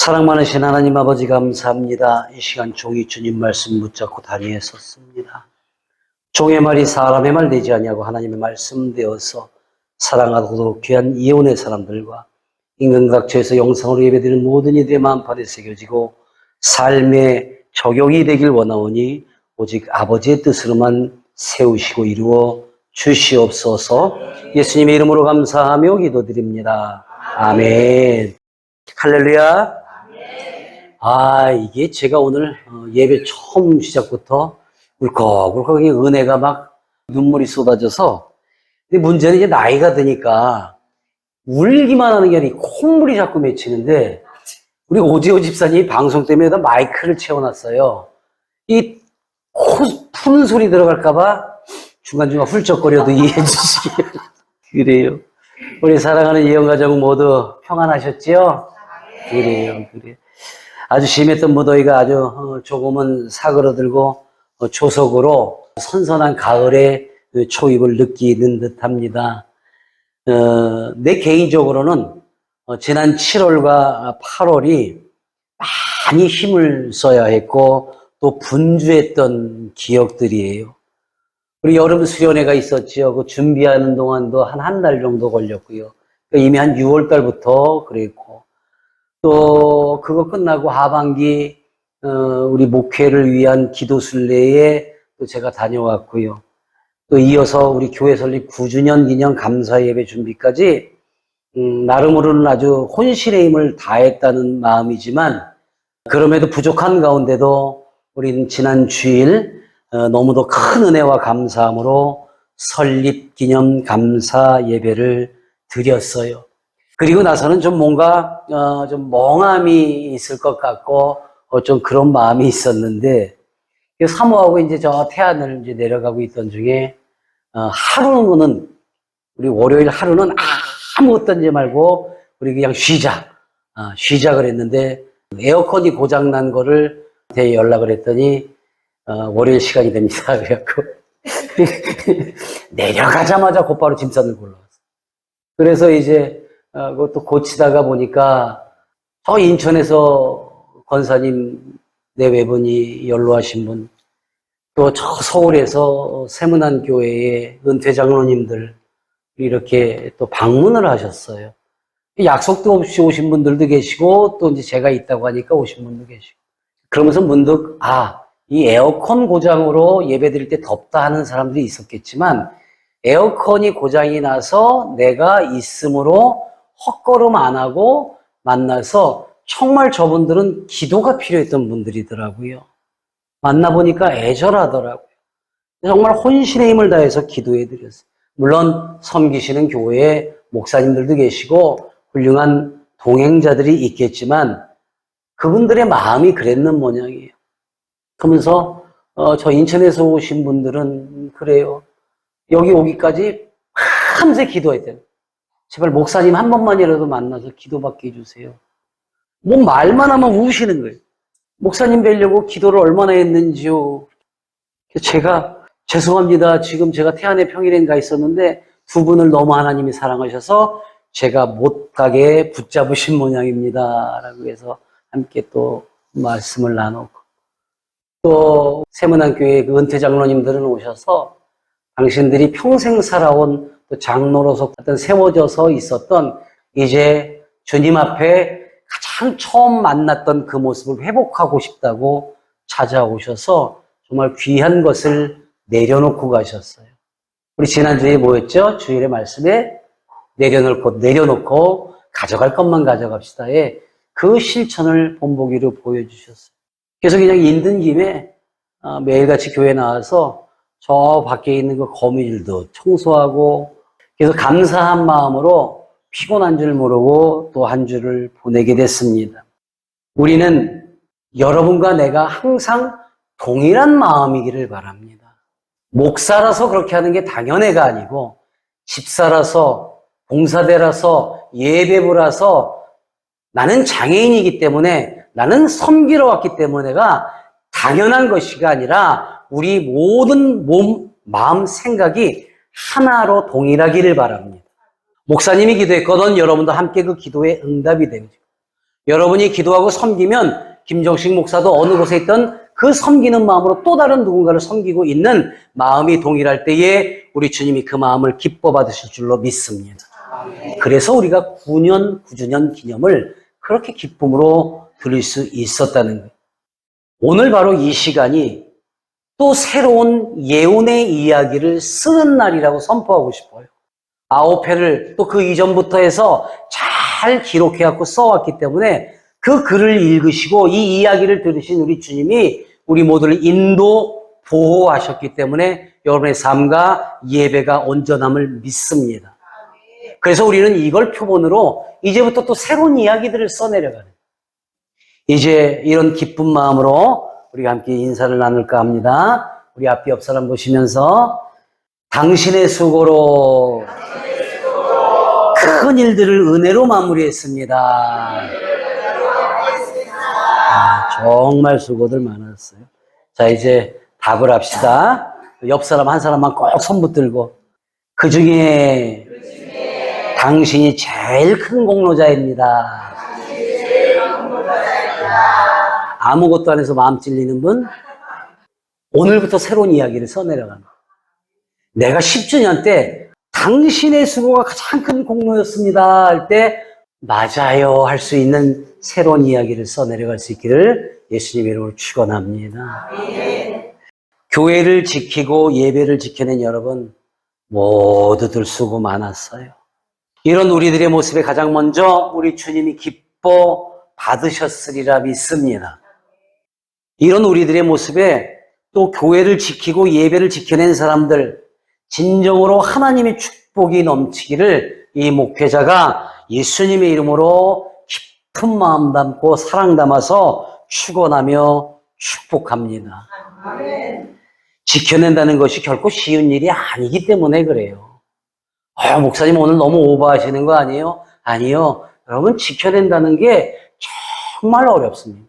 사랑 많으신 하나님 아버지 감사합니다. 이 시간 종이 주님 말씀 붙잡고 다리에 섰습니다. 종의 말이 사람의 말 되지 아니하고 하나님의 말씀 되어서 사랑하도록 귀한 이혼의 사람들과 인간각처에서 영상으로 예배드리는 모든 이들의 마음판에 새겨지고 삶의 적용이 되길 원하오니 오직 아버지의 뜻으로만 세우시고 이루어 주시옵소서. 예수님의 이름으로 감사하며 기도드립니다. 아멘. 할렐루야. 이게 제가 오늘 예배 처음 시작부터 울컥울컥 은혜가 막 눈물이 쏟아져서, 근데 문제는 이제 나이가 드니까 울기만 하는 게 아니라 콧물이 자꾸 맺히는데, 우리 오지호 집사님이 방송 때문에 마이크를 채워놨어요. 이 푸는 소리 들어갈까봐 중간중간 훌쩍거려도 이해해 주시기 그래요. 우리 사랑하는 이혼가족 모두 평안하셨지요? 그래요. 아주 심했던 무더위가 아주 조금은 사그러들고 조석으로 선선한 가을의 초입을 느끼는 듯합니다. 내 개인적으로는 지난 7월과 8월이 많이 힘을 써야 했고 또 분주했던 기억들이에요. 우리 여름 수련회가 있었지요. 그 준비하는 동안도 한 달 정도 걸렸고요. 이미 한 6월 달부터 그랬고, 또 그거 끝나고 하반기 우리 목회를 위한 기도순례에 또 제가 다녀왔고요. 또 이어서 우리 교회 설립 9주년 기념 감사 예배 준비까지 나름으로는 아주 혼신의 힘을 다했다는 마음이지만, 그럼에도 부족한 가운데도 우리는 지난 주일 너무도 큰 은혜와 감사함으로 설립 기념 감사 예배를 드렸어요. 그리고 나서는 좀 뭔가 좀 멍함이 있을 것 같고 좀 그런 마음이 있었는데, 사모하고 이제 저 태안을 이제 내려가고 있던 중에 하루는, 우리 월요일 하루는 아무것도 하지 말고 우리 그냥 쉬자 그랬는데, 에어컨이 고장난 거를 연락을 했더니 월요일 시간이 됩니다. 그래갖고 내려가자마자 곧바로 짐 싸들고 올라왔어요. 그래서 이제 그것도 고치다가 보니까 저 인천에서 권사님 내 외분이 연로하신 분, 또 저 서울에서 세문안 교회의 은퇴 장로님들 이렇게 또 방문을 하셨어요. 약속도 없이 오신 분들도 계시고 또 이제 제가 있다고 하니까 오신 분도 계시고, 그러면서 문득 이 에어컨 고장으로 예배드릴 때 덥다 하는 사람들이 있었겠지만, 에어컨이 고장이 나서 내가 있음으로 헛걸음 안 하고 만나서 정말 저분들은 기도가 필요했던 분들이더라고요. 만나보니까 애절하더라고요. 정말 혼신의 힘을 다해서 기도해드렸어요. 물론 섬기시는 교회에 목사님들도 계시고 훌륭한 동행자들이 있겠지만 그분들의 마음이 그랬는 모양이에요. 그러면서 저 인천에서 오신 분들은 그래요. 여기 오기까지 밤새 기도했대요. 제발 목사님 한 번만이라도 만나서 기도받게 해주세요. 뭐 말만 하면 우시는 거예요. 목사님 뵈려고 기도를 얼마나 했는지요. 제가 죄송합니다. 지금 제가 태안의 평일엔 가 있었는데 두 분을 너무 하나님이 사랑하셔서 제가 못 가게 붙잡으신 모양입니다. 라고 해서 함께 또 말씀을 나누고, 또 세문안 교회 그 은퇴 장로님들은 오셔서 당신들이 평생 살아온 또 장로로서 어떤 세워져서 있었던 이제 주님 앞에 가장 처음 만났던 그 모습을 회복하고 싶다고 찾아오셔서 정말 귀한 것을 내려놓고 가셨어요. 우리 지난주에 뭐였죠? 주일의 말씀에 내려놓고 가져갈 것만 가져갑시다에 그 실천을 본보기로 보여주셨어요. 그래서 그냥 있는 김에 매일같이 교회 나와서 저 밖에 있는 그 거미줄도 청소하고, 그래서 감사한 마음으로 피곤한 줄 모르고 또 한 주를 보내게 됐습니다. 우리는 여러분과 내가 항상 동일한 마음이기를 바랍니다. 목사라서 그렇게 하는 게 당연해가 아니고, 집사라서, 봉사대라서, 예배부라서, 나는 장애인이기 때문에, 나는 섬기러 왔기 때문에가 당연한 것이가 아니라 우리 모든 몸, 마음, 생각이 하나로 동일하기를 바랍니다. 목사님이 기도했거든 여러분도 함께 그 기도에 응답이 되죠. 여러분이 기도하고 섬기면 김정식 목사도 어느 곳에 있던 그 섬기는 마음으로 또 다른 누군가를 섬기고 있는 마음이 동일할 때에 우리 주님이 그 마음을 기뻐 받으실 줄로 믿습니다. 그래서 우리가 9년 9주년 기념을 그렇게 기쁨으로 드릴 수 있었다는 거예요. 오늘 바로 이 시간이 또 새로운 예언의 이야기를 쓰는 날이라고 선포하고 싶어요. 아홉회를 또 그 이전부터 해서 잘 기록해갖고 써왔기 때문에 그 글을 읽으시고 이 이야기를 들으신 우리 주님이 우리 모두를 인도 보호하셨기 때문에 여러분의 삶과 예배가 온전함을 믿습니다. 그래서 우리는 이걸 표본으로 이제부터 또 새로운 이야기들을 써내려가는, 이제 이런 기쁜 마음으로 우리가 함께 인사를 나눌까 합니다. 우리 앞에 옆 사람 보시면서 당신의 수고로 큰 일들을 은혜로 마무리했습니다. 정말 수고들 많았어요. 자, 이제 답을 합시다. 옆 사람 한 사람만 꼭 손 붙들고, 그 중에 당신이 제일 큰 공로자입니다. 아무것도 안 해서 마음 찔리는 분, 오늘부터 새로운 이야기를 써내려가는 거예요. 내가 10주년 때 당신의 수고가 가장 큰 공로였습니다 할 때 맞아요 할 수 있는 새로운 이야기를 써내려갈 수 있기를 예수님의 이름으로 축원합니다. 교회를 지키고 예배를 지켜낸 여러분 모두들 수고 많았어요. 이런 우리들의 모습에 가장 먼저 우리 주님이 기뻐 받으셨으리라 믿습니다. 이런 우리들의 모습에 또 교회를 지키고 예배를 지켜낸 사람들, 진정으로 하나님의 축복이 넘치기를 이 목회자가 예수님의 이름으로 깊은 마음 담고 사랑 담아서 축원하며 축복합니다. 지켜낸다는 것이 결코 쉬운 일이 아니기 때문에 그래요. 목사님 오늘 너무 오버하시는 거 아니에요? 아니요. 여러분, 지켜낸다는 게 정말 어렵습니다.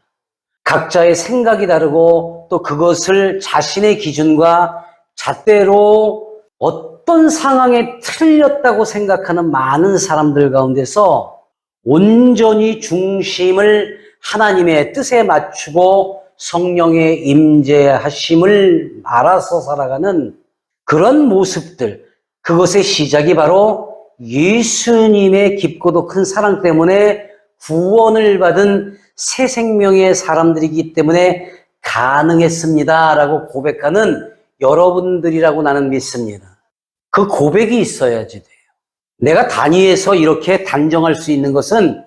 각자의 생각이 다르고 또 그것을 자신의 기준과 잣대로 어떤 상황에 틀렸다고 생각하는 많은 사람들 가운데서 온전히 중심을 하나님의 뜻에 맞추고 성령의 임재하심을 알아서 살아가는 그런 모습들, 그것의 시작이 바로 예수님의 깊고도 큰 사랑 때문에 구원을 받은 새 생명의 사람들이기 때문에 가능했습니다라고 고백하는 여러분들이라고 나는 믿습니다. 그 고백이 있어야지 돼요. 내가 단위에서 이렇게 단정할 수 있는 것은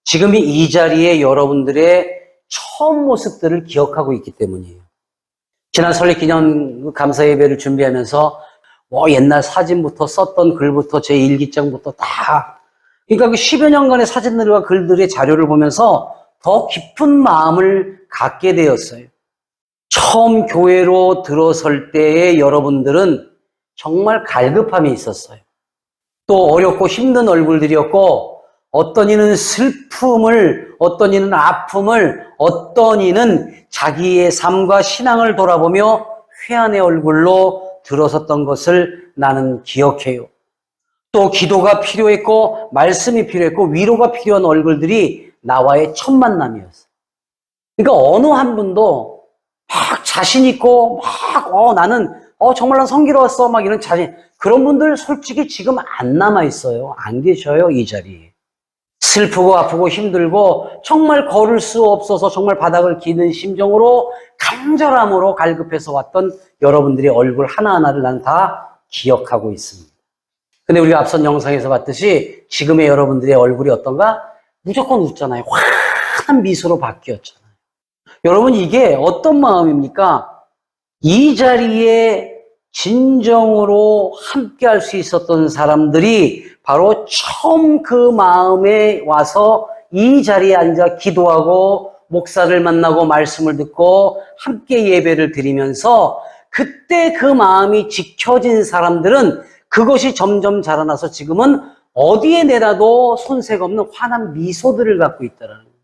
지금 이 자리에 여러분들의 처음 모습들을 기억하고 있기 때문이에요. 지난 설립기념 감사예배를 준비하면서 옛날 사진부터 썼던 글부터 제 일기장부터 다, 그러니까 그 10여 년간의 사진들과 글들의 자료를 보면서 더 깊은 마음을 갖게 되었어요. 처음 교회로 들어설 때의 여러분들은 정말 갈급함이 있었어요. 또 어렵고 힘든 얼굴들이었고, 어떤 이는 슬픔을, 어떤 이는 아픔을, 어떤 이는 자기의 삶과 신앙을 돌아보며 회한의 얼굴로 들어섰던 것을 나는 기억해요. 또 기도가 필요했고, 말씀이 필요했고, 위로가 필요한 얼굴들이 나와의 첫 만남이었어요. 그러니까 어느 한 분도 막 자신 있고, 나는 정말 난 섬기러 왔어, 막 이런 자신, 그런 분들 솔직히 지금 안 남아 있어요. 안 계셔요, 이 자리에. 슬프고 아프고 힘들고 정말 걸을 수 없어서 정말 바닥을 기는 심정으로 간절함으로 갈급해서 왔던 여러분들의 얼굴 하나하나를 난 다 기억하고 있습니다. 근데 우리가 앞선 영상에서 봤듯이 지금의 여러분들의 얼굴이 어떤가? 무조건 웃잖아요. 환한 미소로 바뀌었잖아요. 여러분, 이게 어떤 마음입니까? 이 자리에 진정으로 함께 할 수 있었던 사람들이 바로 처음 그 마음에 와서 이 자리에 앉아 기도하고 목사를 만나고 말씀을 듣고 함께 예배를 드리면서 그때 그 마음이 지켜진 사람들은 그것이 점점 자라나서 지금은 어디에 내놔도 손색 없는 환한 미소들을 갖고 있다라는 거예요.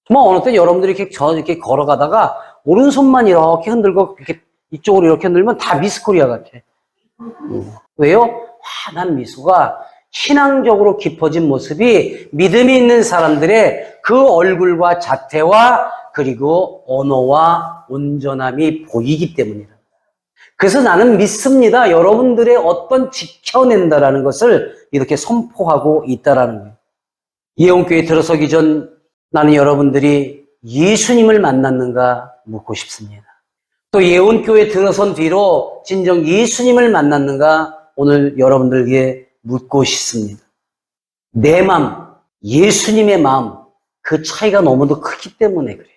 정말 어느 때 여러분들이 이렇게 걸어가다가 오른손만 이렇게 흔들고 이렇게 이쪽으로 이렇게 흔들면 다 미스코리아 같아. 왜요? 환한 미소가 신앙적으로 깊어진 모습이 믿음이 있는 사람들의 그 얼굴과 자태와 그리고 언어와 온전함이 보이기 때문이다. 그래서 나는 믿습니다. 여러분들의 어떤 지켜낸다라는 것을 이렇게 선포하고 있다라는 거예요. 예원교회 들어서기 전 나는 여러분들이 예수님을 만났는가 묻고 싶습니다. 또 예원교회 들어선 뒤로 진정 예수님을 만났는가 오늘 여러분들에게 묻고 싶습니다. 내 마음, 예수님의 마음, 그 차이가 너무도 크기 때문에 그래요.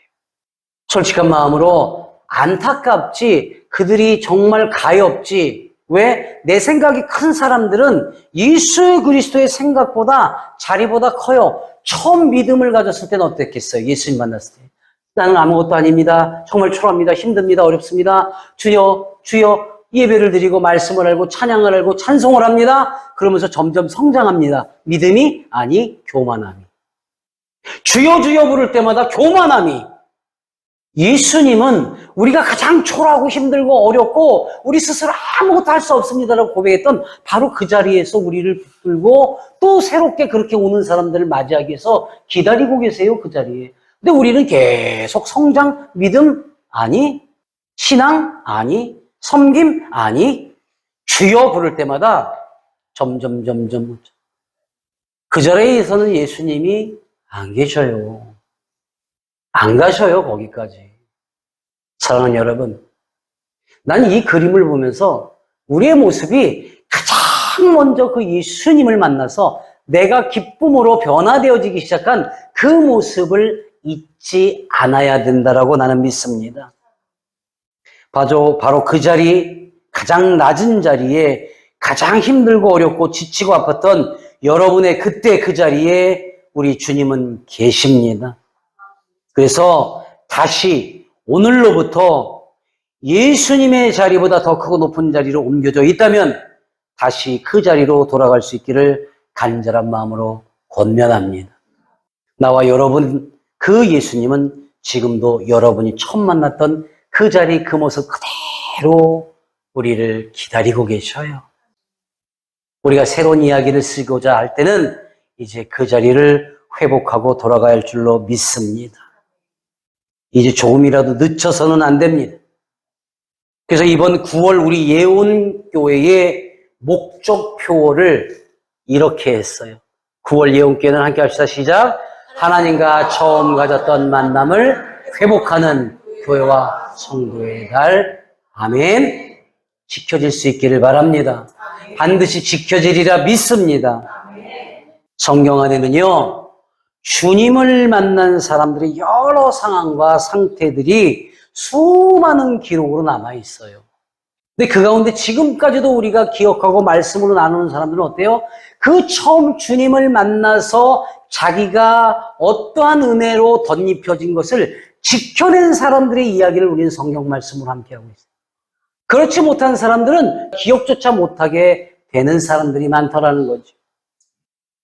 솔직한 마음으로 안타깝지, 그들이 정말 가엾지. 왜? 내 생각이 큰 사람들은 예수 그리스도의 생각보다 자리보다 커요. 처음 믿음을 가졌을 때는 어땠겠어요? 예수님 만났을 때. 나는 아무것도 아닙니다. 정말 초라합니다. 힘듭니다. 어렵습니다. 주여, 주여, 예배를 드리고 말씀을 알고 찬양을 알고 찬송을 합니다. 그러면서 점점 성장합니다. 믿음이? 아니, 교만함이. 주여, 주여 부를 때마다 교만함이. 예수님은 우리가 가장 초라하고 힘들고 어렵고 우리 스스로 아무것도 할 수 없습니다라고 고백했던 바로 그 자리에서 우리를 붙들고 또 새롭게 그렇게 오는 사람들을 맞이하기 위해서 기다리고 계세요. 그 자리에. 근데 우리는 계속 성장, 믿음? 아니. 신앙? 아니. 섬김? 아니. 주여 부를 때마다 점점 그 자리에서는 예수님이 안 계셔요. 안 가셔요, 거기까지. 사랑하는 여러분, 난 이 그림을 보면서 우리의 모습이 가장 먼저 그 예수님을 만나서 내가 기쁨으로 변화되어지기 시작한 그 모습을 잊지 않아야 된다라고 나는 믿습니다. 바로 그 자리, 가장 낮은 자리에 가장 힘들고 어렵고 지치고 아팠던 여러분의 그때 그 자리에 우리 주님은 계십니다. 그래서 다시 오늘로부터 예수님의 자리보다 더 크고 높은 자리로 옮겨져 있다면 다시 그 자리로 돌아갈 수 있기를 간절한 마음으로 권면합니다. 나와 여러분, 그 예수님은 지금도 여러분이 처음 만났던 그 자리, 그 모습 그대로 우리를 기다리고 계셔요. 우리가 새로운 이야기를 쓰고자 할 때는 이제 그 자리를 회복하고 돌아가야 할 줄로 믿습니다. 이제 조금이라도 늦춰서는 안 됩니다. 그래서 이번 9월 우리 예원교회의 목적표를 이렇게 했어요. 9월 예원교회는 함께 합시다. 시작. 하나님과 처음 가졌던 만남을 회복하는 교회와 성도의 달. 아멘. 지켜질 수 있기를 바랍니다. 반드시 지켜지리라 믿습니다. 성경 안에는요, 주님을 만난 사람들의 여러 상황과 상태들이 수많은 기록으로 남아 있어요. 근데 그 가운데 지금까지도 우리가 기억하고 말씀으로 나누는 사람들은 어때요? 그 처음 주님을 만나서 자기가 어떠한 은혜로 덧입혀진 것을 지켜낸 사람들의 이야기를 우리는 성경 말씀으로 함께하고 있어요. 그렇지 못한 사람들은 기억조차 못하게 되는 사람들이 많더라는 거죠.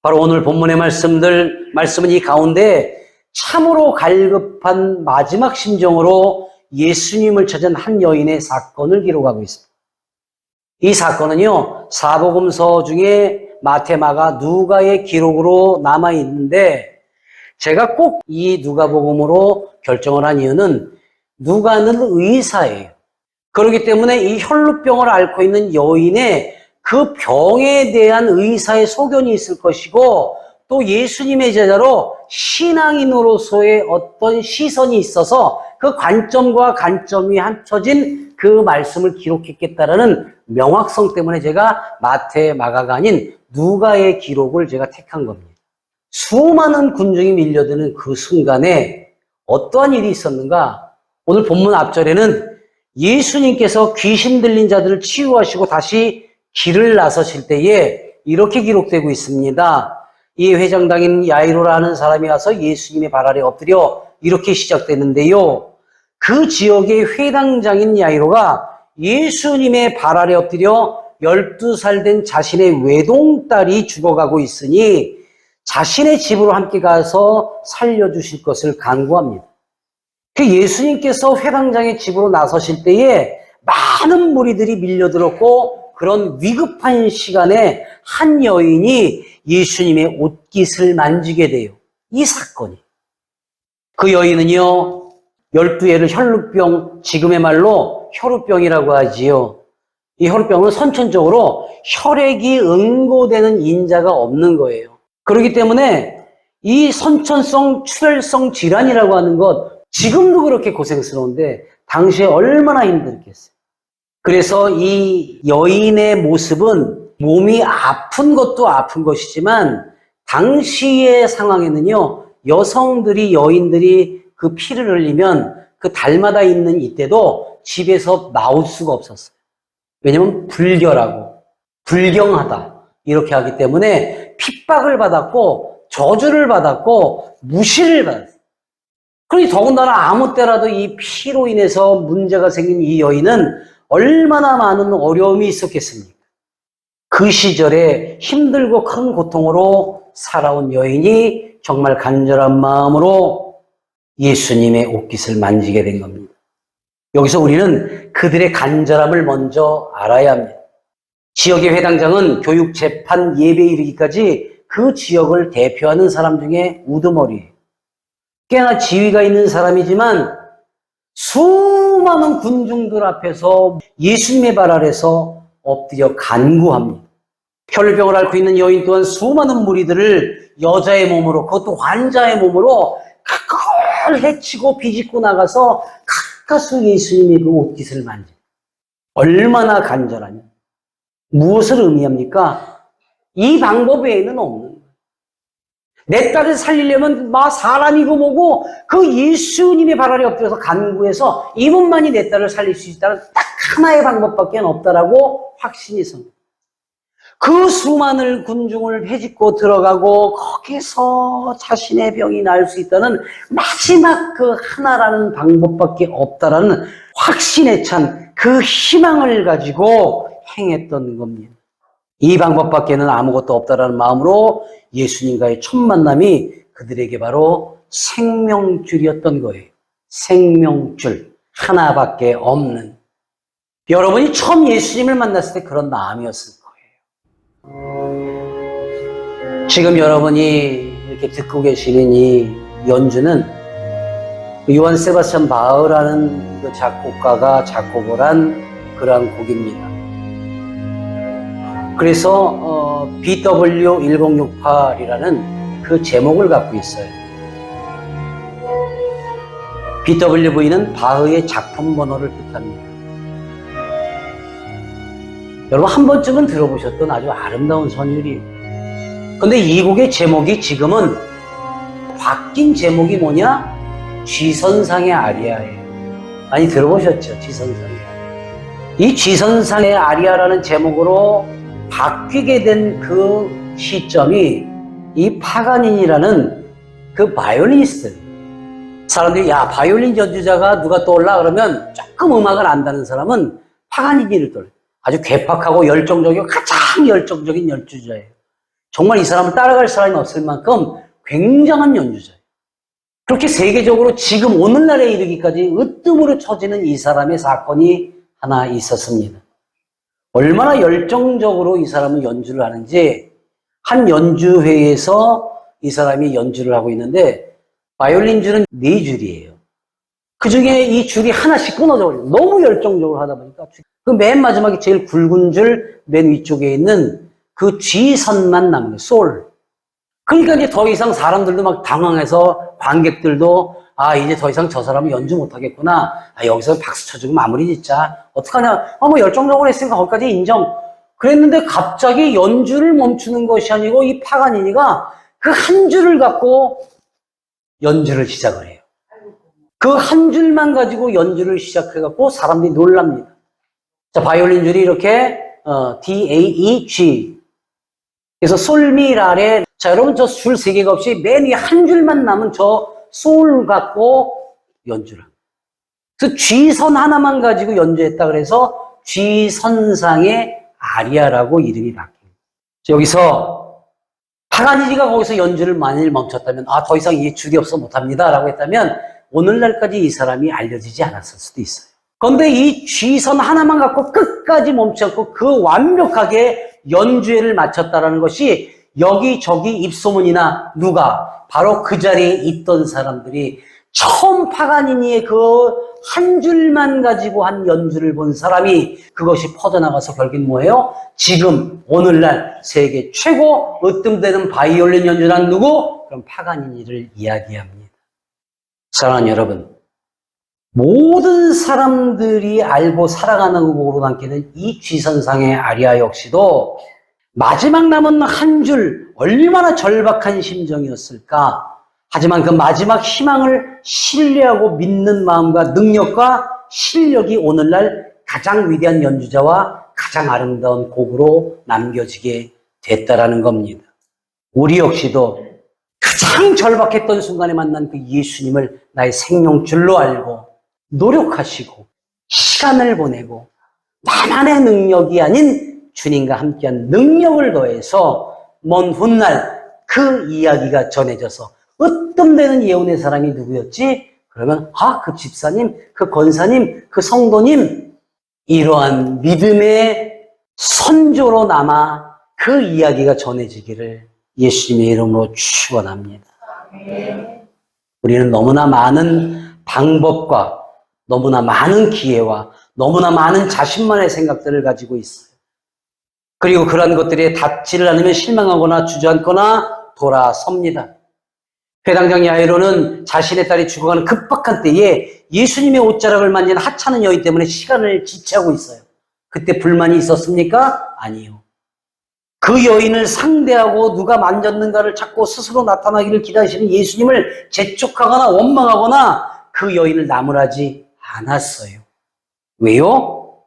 바로 오늘 본문의 말씀은 이 가운데 참으로 갈급한 마지막 심정으로 예수님을 찾은 한 여인의 사건을 기록하고 있습니다. 이 사건은요, 사복음서 중에 마태, 마가, 누가의 기록으로 남아 있는데 제가 꼭 이 누가복음으로 결정을 한 이유는 누가는 의사예요. 그렇기 때문에 이 혈루병을 앓고 있는 여인의 그 병에 대한 의사의 소견이 있을 것이고 또 예수님의 제자로 신앙인으로서의 어떤 시선이 있어서 그 관점과 관점이 합쳐진 그 말씀을 기록했겠다라는 명확성 때문에 제가 마태, 마가가 아닌 누가의 기록을 제가 택한 겁니다. 수많은 군중이 밀려드는 그 순간에 어떠한 일이 있었는가? 오늘 본문 앞절에는 예수님께서 귀신 들린 자들을 치유하시고 다시 길을 나서실 때에 이렇게 기록되고 있습니다. 이 회장당인 야이로라는 사람이 와서 예수님의 발 아래 엎드려 이렇게 시작되는데요. 그 지역의 회당장인 야이로가 예수님의 발 아래 엎드려 12살 된 자신의 외동딸이 죽어가고 있으니 자신의 집으로 함께 가서 살려주실 것을 간구합니다. 그 예수님께서 회당장의 집으로 나서실 때에 많은 무리들이 밀려들었고 그런 위급한 시간에 한 여인이 예수님의 옷깃을 만지게 돼요. 이 사건이. 그 여인은요, 12해를 혈루병, 지금의 말로 혈우병이라고 하지요. 이 혈우병은 선천적으로 혈액이 응고되는 인자가 없는 거예요. 그렇기 때문에 이 선천성 출혈성 질환이라고 하는 것, 지금도 그렇게 고생스러운데 당시에 얼마나 힘들겠어요. 그래서 이 여인의 모습은 몸이 아픈 것도 아픈 것이지만 당시의 상황에는요, 여인들이 그 피를 흘리면 그 달마다 있는 이때도 집에서 나올 수가 없었어요. 왜냐면 불경하다 이렇게 하기 때문에 핍박을 받았고 저주를 받았고 무시를 받았어요. 그러니 더군다나 아무 때라도 이 피로 인해서 문제가 생긴 이 여인은 얼마나 많은 어려움이 있었겠습니까? 그 시절에 힘들고 큰 고통으로 살아온 여인이 정말 간절한 마음으로 예수님의 옷깃을 만지게 된 겁니다. 여기서 우리는 그들의 간절함을 먼저 알아야 합니다. 지역의 회당장은 교육, 재판, 예배에 이르기까지 그 지역을 대표하는 사람 중에 우두머리예요. 꽤나 지위가 있는 사람이지만 수많은 군중들 앞에서 예수님의 발 아래서 엎드려 간구합니다. 혈루병을 앓고 있는 여인 또한 수많은 무리들을 여자의 몸으로, 그것도 환자의 몸으로 그걸 해치고 비집고 나가서 가까스 예수님의 그 옷깃을 만지. 얼마나 간절하냐. 무엇을 의미합니까? 이 방법 외에는 없는 거예요. 내 딸을 살리려면 사람이고 뭐고 그 예수님의 발 아래 엎드려서 간구해서 이분만이 내 딸을 살릴 수 있다는 딱 하나의 방법밖에 없다라고 확신이 섭니다. 그 수많은 군중을 헤집고 들어가고 거기서 자신의 병이 나을 수 있다는 마지막 그 하나라는 방법밖에 없다라는 확신에 찬 그 희망을 가지고 행했던 겁니다. 이 방법밖에는 아무것도 없다라는 마음으로 예수님과의 첫 만남이 그들에게 바로 생명줄이었던 거예요. 생명줄 하나밖에 없는. 여러분이 처음 예수님을 만났을 때 그런 마음이었을 거예요. 지금 여러분이 이렇게 듣고 계시는 이 연주는 요한 세바스찬 바흐라는 그 작곡가가 작곡을 한 그러한 곡입니다. 그래서 BW1068이라는 그 제목을 갖고 있어요. BWV는 바흐의 작품 번호를 뜻합니다. 여러분 한 번쯤은 들어보셨던 아주 아름다운 선율이에요. 근데 이 곡의 제목이 지금은 바뀐 제목이 뭐냐? 쥐선상의 아리아예요. 많이 들어보셨죠? 쥐선상의 아리아. 이 쥐선상의 아리아라는 제목으로 바뀌게 된 그 시점이 이 파가니니라는 그 바이올리니스트. 사람들이 야 바이올린 연주자가 누가 떠올라 그러면 조금 음악을 안다는 사람은 파가니니를 떠올려요. 아주 괴팍하고 열정적이고 가장 열정적인 연주자예요. 정말 이 사람을 따라갈 사람이 없을 만큼 굉장한 연주자예요. 그렇게 세계적으로 지금 오늘날에 이르기까지 으뜸으로 쳐지는 이 사람의 사건이 하나 있었습니다. 얼마나 열정적으로 이 사람은 연주를 하는지 한 연주회에서 이 사람이 연주를 하고 있는데 바이올린 줄은 4줄이에요. 그 중에 이 줄이 하나씩 끊어져 버려요. 너무 열정적으로 하다 보니까 그 맨 마지막에 제일 굵은 줄 맨 위쪽에 있는 그 G선만 남는 거예요. 솔. 그러니까 이제 더 이상 사람들도 막 당황해서 관객들도 이제 더 이상 저 사람은 연주 못하겠구나. 여기서 박수 쳐주고 마무리 짓자. 어떡하냐. 뭐 열정적으로 했으니까 거기까지 인정. 그랬는데 갑자기 연주를 멈추는 것이 아니고 이 파가니니가 그 한 줄을 갖고 연주를 시작을 해요. 그 한 줄만 가지고 연주를 시작해갖고 사람들이 놀랍니다. 자, 바이올린 줄이 이렇게 D, A, E, G. 그래서 솔, 미, 라레. 자, 여러분 저 줄 3개가 없이 맨 위에 한 줄만 남은 저 솔 갖고 연주를 합니다. 그래서 G선 하나만 가지고 연주했다 그래서 G선상의 아리아라고 이름이 바뀝니다. 여기서 파가니니가 거기서 연주를 만일 멈췄다면 더 이상 이 줄이 없어 못합니다 라고 했다면 오늘날까지 이 사람이 알려지지 않았을 수도 있어요. 그런데 이 쥐선 하나만 갖고 끝까지 멈추지 않고 그 완벽하게 연주회를 마쳤다라는 것이 여기저기 입소문이나 누가 바로 그 자리에 있던 사람들이 처음 파가니니의 그 한 줄만 가지고 한 연주를 본 사람이 그것이 퍼져나가서 결국엔 뭐예요? 지금 오늘날 세계 최고 으뜸되는 바이올린 연주란 누구? 그럼 파가니니를 이야기합니다. 사랑하는 여러분, 모든 사람들이 알고 살아가는 곡으로 남기는 이 쥐선상의 아리아 역시도 마지막 남은 한 줄 얼마나 절박한 심정이었을까? 하지만 그 마지막 희망을 신뢰하고 믿는 마음과 능력과 실력이 오늘날 가장 위대한 연주자와 가장 아름다운 곡으로 남겨지게 됐다라는 겁니다. 우리 역시도 가장 절박했던 순간에 만난 그 예수님을 나의 생명줄로 알고 노력하시고 시간을 보내고 나만의 능력이 아닌 주님과 함께한 능력을 더해서 먼 훗날 그 이야기가 전해져서 으뜸되는 예언의 사람이 누구였지? 그러면 그 집사님, 그 권사님, 그 성도님 이러한 믿음의 선조로 남아 그 이야기가 전해지기를 예수님의 이름으로 축원합니다. 우리는 너무나 많은 방법과 너무나 많은 기회와 너무나 많은 자신만의 생각들을 가지고 있어요. 그리고 그런 것들에 닿지를 않으면 실망하거나 주저앉거나 돌아섭니다. 회당장 야이로는 자신의 딸이 죽어가는 급박한 때에 예수님의 옷자락을 만진 하찮은 여인 때문에 시간을 지체하고 있어요. 그때 불만이 있었습니까? 아니요. 그 여인을 상대하고 누가 만졌는가를 찾고 스스로 나타나기를 기다리시는 예수님을 재촉하거나 원망하거나 그 여인을 나무라지 않았어요. 왜요?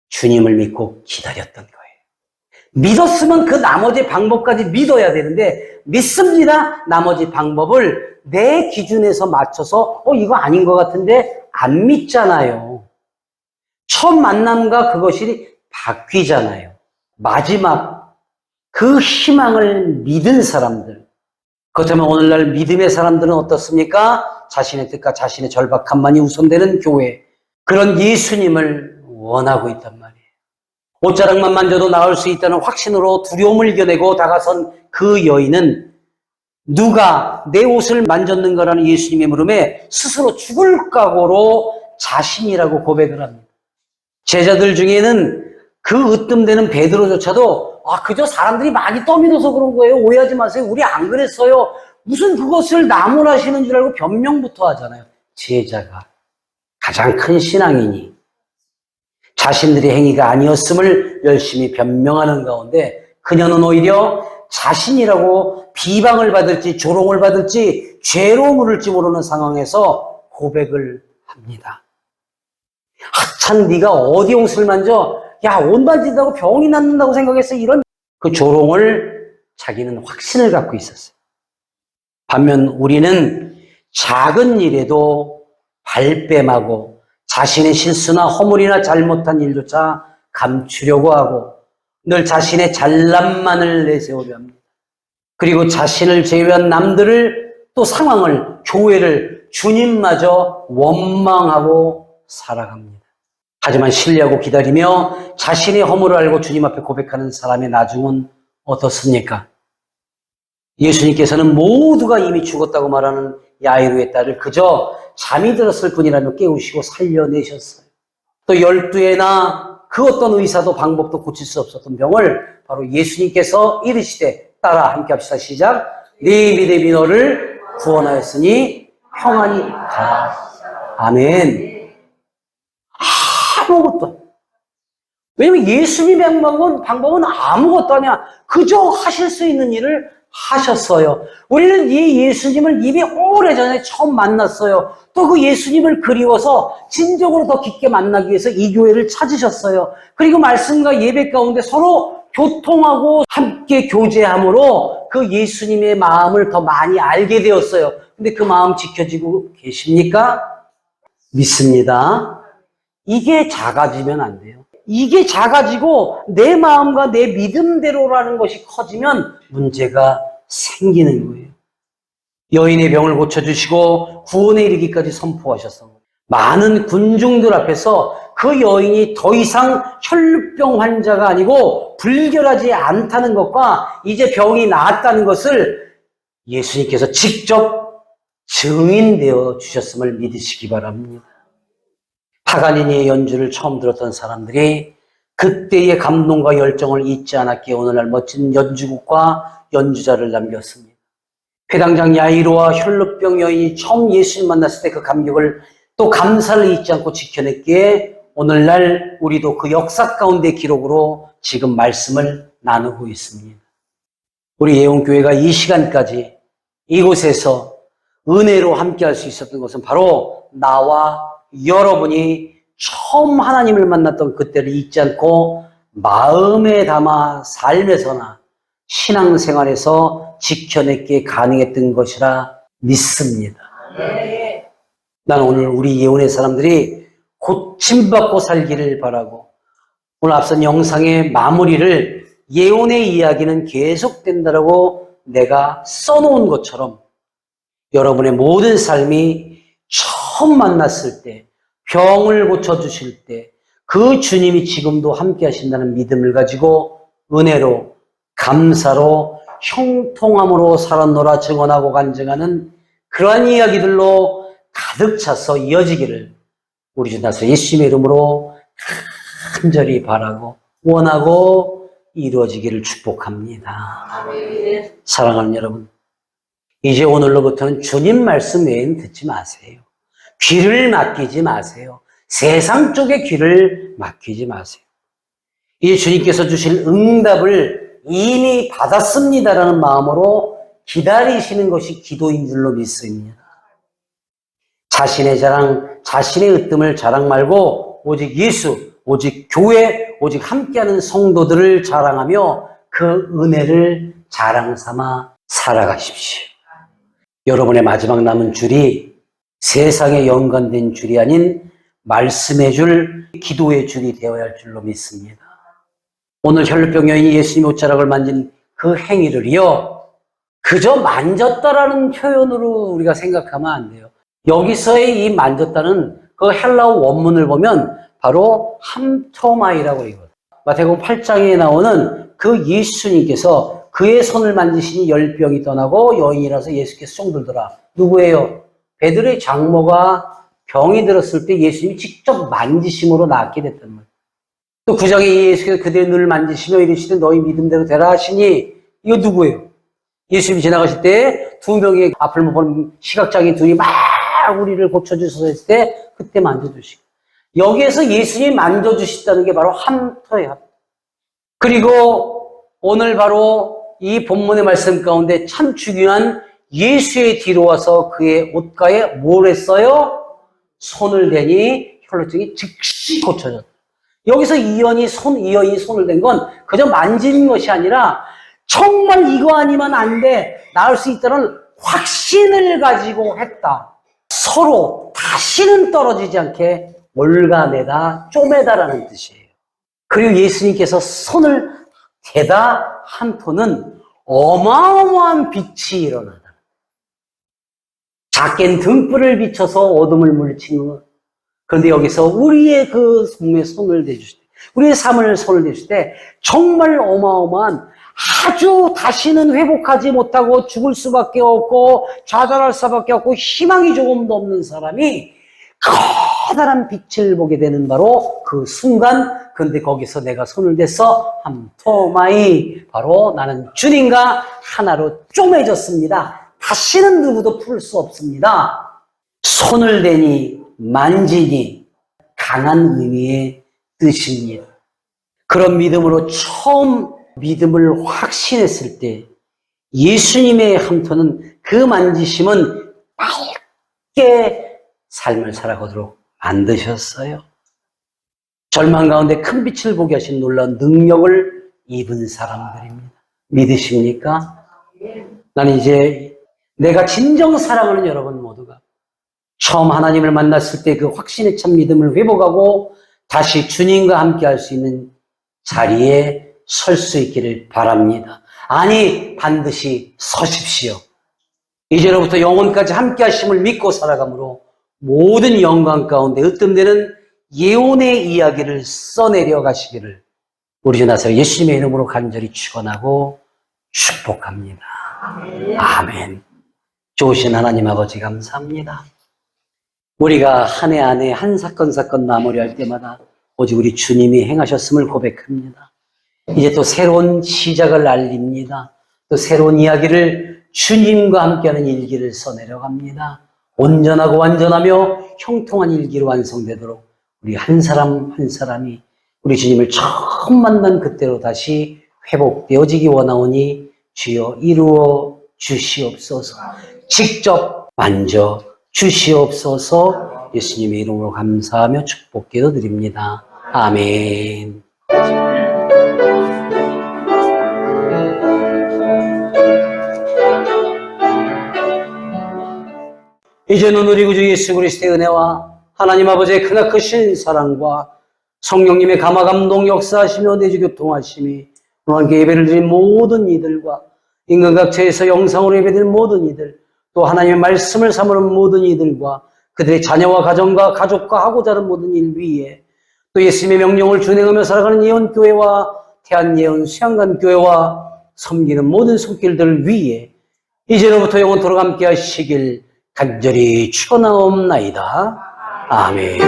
주님을 믿고 기다렸던 거예요. 믿었으면 그 나머지 방법까지 믿어야 되는데 믿습니다. 나머지 방법을 내 기준에서 맞춰서 이거 아닌 것 같은데 안 믿잖아요. 첫 만남과 그것이 바뀌잖아요. 마지막 그 희망을 믿은 사람들, 그렇다면 오늘날 믿음의 사람들은 어떻습니까? 자신의 뜻과 자신의 절박함만이 우선되는 교회, 그런 예수님을 원하고 있단 말이에요. 옷자락만 만져도 나을 수 있다는 확신으로 두려움을 이겨내고 다가선 그 여인은 누가 내 옷을 만졌는가라는 예수님의 물음에 스스로 죽을 각오로 자신이라고 고백을 합니다. 제자들 중에는 그 으뜸되는 베드로조차도 그저 사람들이 많이 떠밀어서 그런 거예요. 오해하지 마세요. 우리 안 그랬어요. 무슨 그것을 나무라시는 줄 알고 변명부터 하잖아요. 제자가 가장 큰 신앙이니 자신들의 행위가 아니었음을 열심히 변명하는 가운데 그녀는 오히려 자신이라고 비방을 받을지 조롱을 받을지 죄로 물을지 모르는 상황에서 고백을 합니다. 참 네가 어디 옷을 만져? 야, 옷 만진다고 병이 낫는다고 생각했어. 이런 그 조롱을 자기는 확신을 갖고 있었어요. 반면 우리는 작은 일에도 발뺌하고 자신의 실수나 허물이나 잘못한 일조차 감추려고 하고 늘 자신의 잘남만을 내세우려 합니다. 그리고 자신을 제외한 남들을 또 상황을, 교회를, 주님마저 원망하고 살아갑니다. 하지만 신뢰하고 기다리며 자신의 허물을 알고 주님 앞에 고백하는 사람의 나중은 어떻습니까? 예수님께서는 모두가 이미 죽었다고 말하는 야이로의 딸을 그저 잠이 들었을 뿐이라며 깨우시고 살려내셨어요. 또 12회나 그 어떤 의사도 방법도 고칠 수 없었던 병을 바로 예수님께서 이르시되 따라 함께 합시다. 시작. 네 믿음이 너를 구원하였으니 평안히 가라. 아멘. 아무것도. 왜냐면 예수님의 방법은 아무것도 아니야. 그저 하실 수 있는 일을 하셨어요. 우리는 이 예수님을 이미 오래전에 처음 만났어요. 또 그 예수님을 그리워서 진정으로 더 깊게 만나기 위해서 이 교회를 찾으셨어요. 그리고 말씀과 예배 가운데 서로 교통하고 함께 교제함으로 그 예수님의 마음을 더 많이 알게 되었어요. 근데 그 마음 지켜지고 계십니까? 믿습니다. 이게 작아지면 안 돼요. 이게 작아지고 내 마음과 내 믿음대로라는 것이 커지면 문제가 생기는 거예요. 여인의 병을 고쳐주시고 구원에 이르기까지 선포하셨어. 많은 군중들 앞에서 그 여인이 더 이상 혈루병 환자가 아니고 불결하지 않다는 것과 이제 병이 나았다는 것을 예수님께서 직접 증인되어 주셨음을 믿으시기 바랍니다. 파가니니의 연주를 처음 들었던 사람들이 그때의 감동과 열정을 잊지 않았기에 오늘날 멋진 연주곡과 연주자를 남겼습니다. 회당장 야이로와 혈루병 여인이 처음 예수님 만났을 때 그 감격을 또 감사를 잊지 않고 지켜냈기에 오늘날 우리도 그 역사 가운데 기록으로 지금 말씀을 나누고 있습니다. 우리 예원교회가 이 시간까지 이곳에서 은혜로 함께할 수 있었던 것은 바로 나와 여러분이 처음 하나님을 만났던 그때를 잊지 않고 마음에 담아 삶에서나 신앙생활에서 지켜냈기에 가능했던 것이라 믿습니다. 네. 나는 오늘 우리 예원의 사람들이 고침받고 살기를 바라고 오늘 앞선 영상의 마무리를 예언의 이야기는 계속된다라고 내가 써놓은 것처럼 여러분의 모든 삶이 처음 만났을 때 병을 고쳐주실 때 그 주님이 지금도 함께 하신다는 믿음을 가지고 은혜로 감사로 형통함으로 살았노라 증언하고 간증하는 그러한 이야기들로 가득 차서 이어지기를 우리 주 나서 예수님의 이름으로 간절히 바라고 원하고 이루어지기를 축복합니다. 아멘. 사랑하는 여러분, 이제 오늘로부터는 주님 말씀 외에는 듣지 마세요. 귀를 맡기지 마세요. 세상 쪽에 귀를 맡기지 마세요. 이제 주님께서 주실 응답을 이미 받았습니다라는 마음으로 기다리시는 것이 기도인 줄로 믿습니다. 자신의 자랑, 자신의 으뜸을 자랑 말고 오직 예수, 오직 교회, 오직 함께하는 성도들을 자랑하며 그 은혜를 자랑 삼아 살아가십시오. 여러분의 마지막 남은 줄이 세상에 연관된 줄이 아닌 말씀의 줄, 기도의 줄이 되어야 할 줄로 믿습니다. 오늘 혈루병 여인이 예수님의 옷자락을 만진 그 행위를요, 그저 만졌다라는 표현으로 우리가 생각하면 안 돼요. 여기서의 이 만졌다는 그 헬라어 원문을 보면 바로 함토마이라고 이거든요. 마태복음 8장에 나오는 그 예수님께서 그의 손을 만지시니 열병이 떠나고 여인이라서 예수께서 쫑들더라. 누구예요? 베드로의 장모가 병이 들었을 때 예수님이 직접 만지심으로 낫게 됐단 말이에요. 또 9장에 예수께서 그들의 눈을 만지시며 이르시되 너희 믿음대로 되라 하시니 이거 누구예요? 예수님이 지나가실 때 두 명의 앞을 못 보는 시각장애인 둘이 막 우리를 고쳐주셔서 했을 때 그때 만져주시고 여기에서 예수님이 만져주셨다는 게 바로 함터예요. 그리고 오늘 바로 이 본문의 말씀 가운데 참 중요한 예수의 뒤로 와서 그의 옷가에 뭘 했어요? 손을 대니 혈루증이 즉시 고쳐졌다. 여기서 이 여인이 손을 댄 건 그저 만지는 것이 아니라 정말 이거 아니면 안 돼, 나을 수 있다는 확신을 가지고 했다. 서로 다시는 떨어지지 않게 올가매다, 쪼매다라는 뜻이에요. 그리고 예수님께서 손을 대다 함토는 어마어마한 빛이 일어나다. 작게는 등불을 비춰서 어둠을 물리치는 것. 그런데 여기서 우리의 그 몸에 손을 대주실 때, 우리의 삶을 손을 대주실 때 정말 어마어마한 아주 다시는 회복하지 못하고 죽을 수밖에 없고 좌절할 수밖에 없고 희망이 조금도 없는 사람이 커다란 빛을 보게 되는 바로 그 순간. 그런데 거기서 내가 손을 대서 함토마이, 바로 나는 주님과 하나로 쪼매졌습니다. 다시는 누구도 풀 수 없습니다. 손을 대니 만지니 강한 의미의 뜻입니다. 그런 믿음으로 처음 믿음을 확신했을 때 예수님의 함토는 그 만지심은 밝게 삶을 살아가도록 만드셨어요. 절망 가운데 큰 빛을 보게 하신 놀라운 능력을 입은 사람들입니다. 믿으십니까? 나는 이제 내가 진정 사랑하는 여러분 모두가 처음 하나님을 만났을 때 그 확신에 찬 믿음을 회복하고 다시 주님과 함께 할 수 있는 자리에 설 수 있기를 바랍니다. 아니, 반드시 서십시오. 이제로부터 영원까지 함께 하심을 믿고 살아가므로 모든 영광 가운데 으뜸 되는 예언의 이야기를 써내려 가시기를 우리 주 나사렛 예수님의 이름으로 간절히 축원하고 축복합니다. 아멘. 좋으신 하나님 아버지 감사합니다. 우리가 한 해 안에 한 사건 마무리할 때마다 오직 우리 주님이 행하셨음을 고백합니다. 이제 또 새로운 시작을 알립니다. 또 새로운 이야기를 주님과 함께하는 일기를 써내려갑니다. 온전하고 완전하며 형통한 일기로 완성되도록 우리 한 사람 한 사람이 우리 주님을 처음 만난 그때로 다시 회복되어지기 원하오니 주여 이루어 주시옵소서. 직접 만져 주시옵소서. 예수님의 이름으로 감사하며 축복기도 드립니다. 아멘. 이제는 우리 구주 예수 그리스도의 은혜와 하나님 아버지의 크나크신 사랑과 성령님의 감화 감동 역사하시며 내주 교통하심이 오늘 함께 예배를 드린 모든 이들과 인근각처에서 영상으로 예배드린 모든 이들, 또 하나님의 말씀을 삼으는 모든 이들과 그들의 자녀와 가정과 가족과 하고자 하는 모든 일 위에 또 예수님의 명령을 준행하며 살아가는 예언교회와 대한예언 수양관교회와 섬기는 모든 손길들 위에 이제로부터 영원토록 함께 하시길 간절히 축원하옵나이다. 아멘.